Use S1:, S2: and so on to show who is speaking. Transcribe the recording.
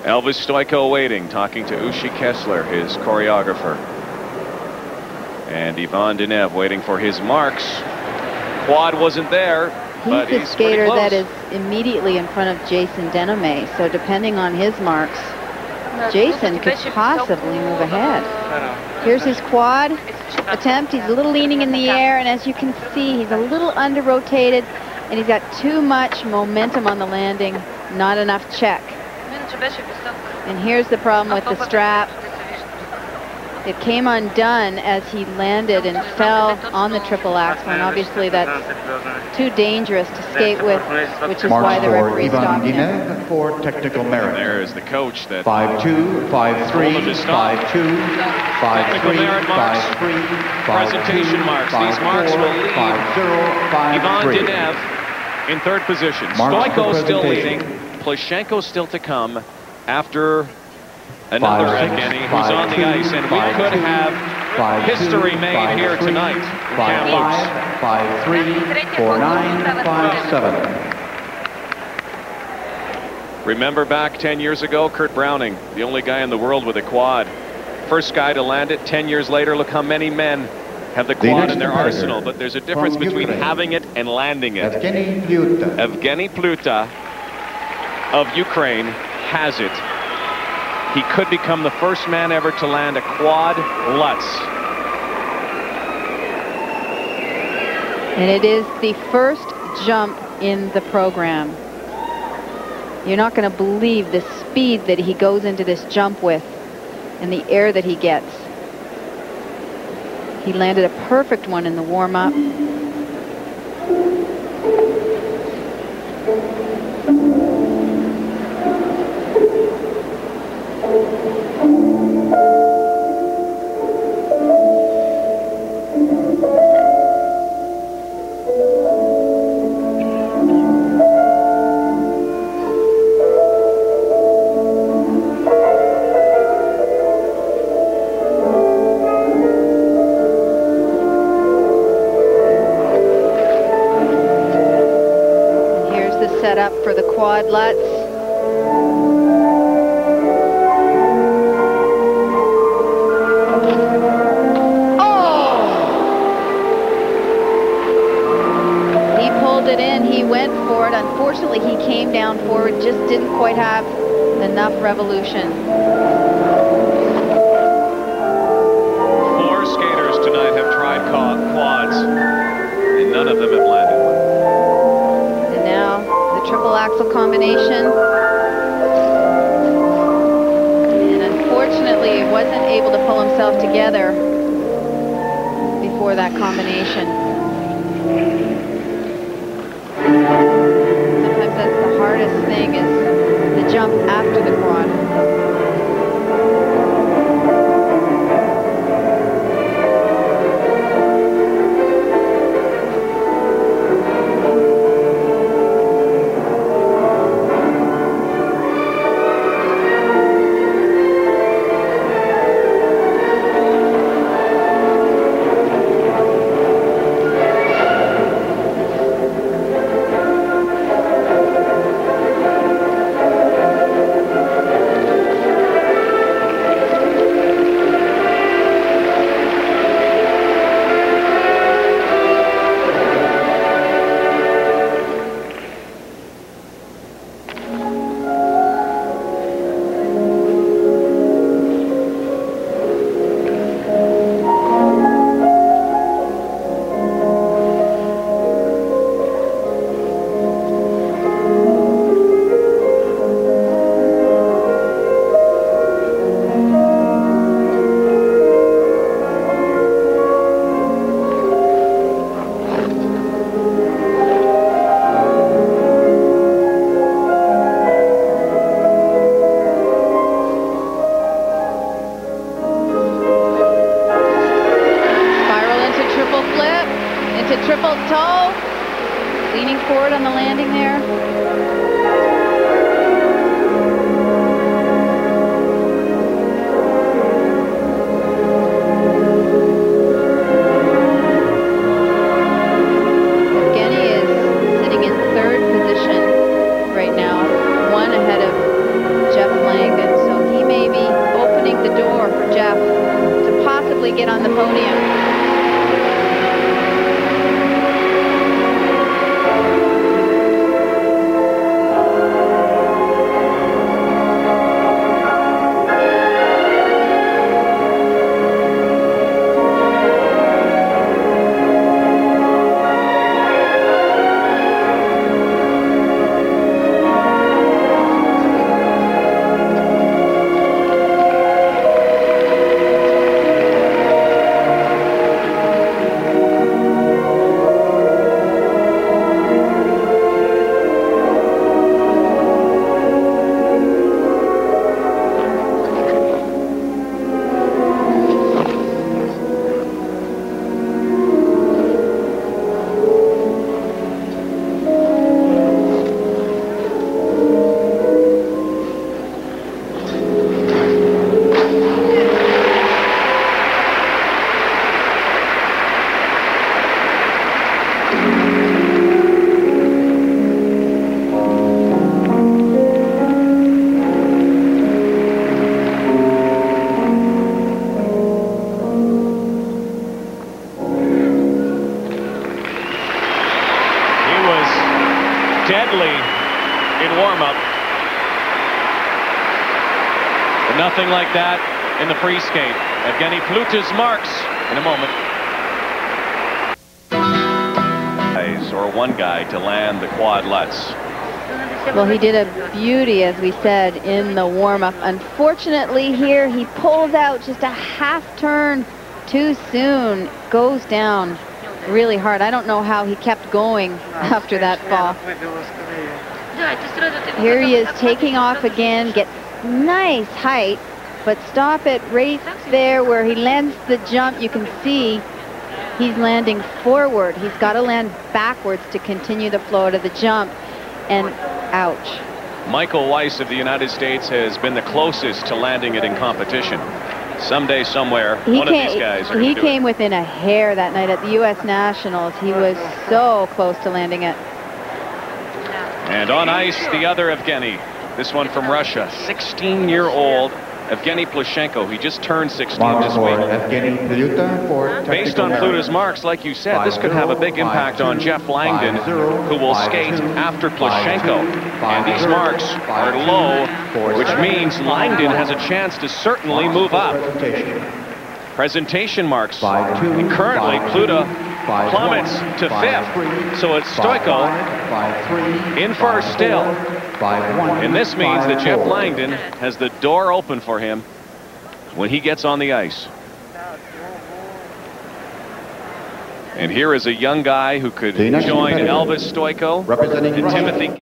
S1: Elvis Stoico waiting, talking to Ushi Kessler, his choreographer. And Ivan Dinev waiting for his marks. Quad wasn't there, but
S2: he's a skater that is immediately in front of Jason Denome. So depending on his marks, Jason could possibly move ahead. Here's his quad attempt. He's a little leaning in the air, and as you can see, he's a little under-rotated, and he's got too much momentum on the landing, not enough check. And here's the problem with the strap. It came undone as he landed and fell on the triple axel, and obviously that's too dangerous to skate with, which is why the referee stopped him.
S3: For technical merit.
S1: There is the coach that
S3: 5-2, 5-3, 5-2, 5-3, 5-3,
S1: presentation marks. These marks will leave
S3: 5-0,
S1: Ivan Dinev in third position. Stoico still leading. Plushenko still to come after another Evgeny who's on the ice, and we could have history made here tonight in Kamloops.
S3: 5-3, 4-9, 5-7.
S1: Remember back 10 years ago, Kurt Browning, the only guy in the world with a quad. First guy to land it. 10 years later, look how many men have the quad in their arsenal. But there's a difference between having it and landing it. Evgeny Pliuta of Ukraine has it. He could become the first man ever to land a quad Lutz.
S2: And it is the first jump in the program. You're not going to believe the speed that he goes into this jump with and the air that he gets. He landed a perfect one in the warm-up. Up for the quad Lutz. Oh! He pulled it in. He went for it. Unfortunately, he came down forward, just didn't quite have enough revolution.
S1: 4 skaters tonight have tried quads, and none of them have landed one.
S2: Triple axle combination, and unfortunately he wasn't able to pull himself together before that combination. Sometimes that's the hardest thing, is the jump after the quad.
S1: in warm-up. But nothing like that in the free skate. Evgeny Pliuta's marks in a moment. Or one guy to land the quad Lutz.
S2: Well, he did a beauty, as we said, in the warm-up. Unfortunately, here he pulls out just a half turn too soon, goes down really hard. I don't know how he kept going after that fall. Here he is taking off again, gets nice height, but stop it right there where he lands the jump. You can see he's landing forward. He's got to land backwards to continue the flow to the jump, and ouch.
S1: Michael Weiss of the United States has been the closest to landing it in competition. Someday, somewhere, one of these guys are
S2: He came within a hair that night at the U.S. Nationals. He was so close to landing it.
S1: And on ice, the other Evgeny. This one from Russia, 16-year-old Evgeny Pliuta. He just turned 16 this week.
S3: Evgeny Pliuta for
S1: Based on Pluta's marks, like you said, this could have a big impact on Jeff Langdon, who will skate after Pliuta. And these marks are low, which means Langdon has a chance to certainly move up. Presentation marks. And currently, Pliuta plummets to 5th. So it's Stoyko in first still. And this means that Jeff Langdon has the door open for him when he gets on the ice. And here is a young guy who could join Elvis Stoyko and Timothy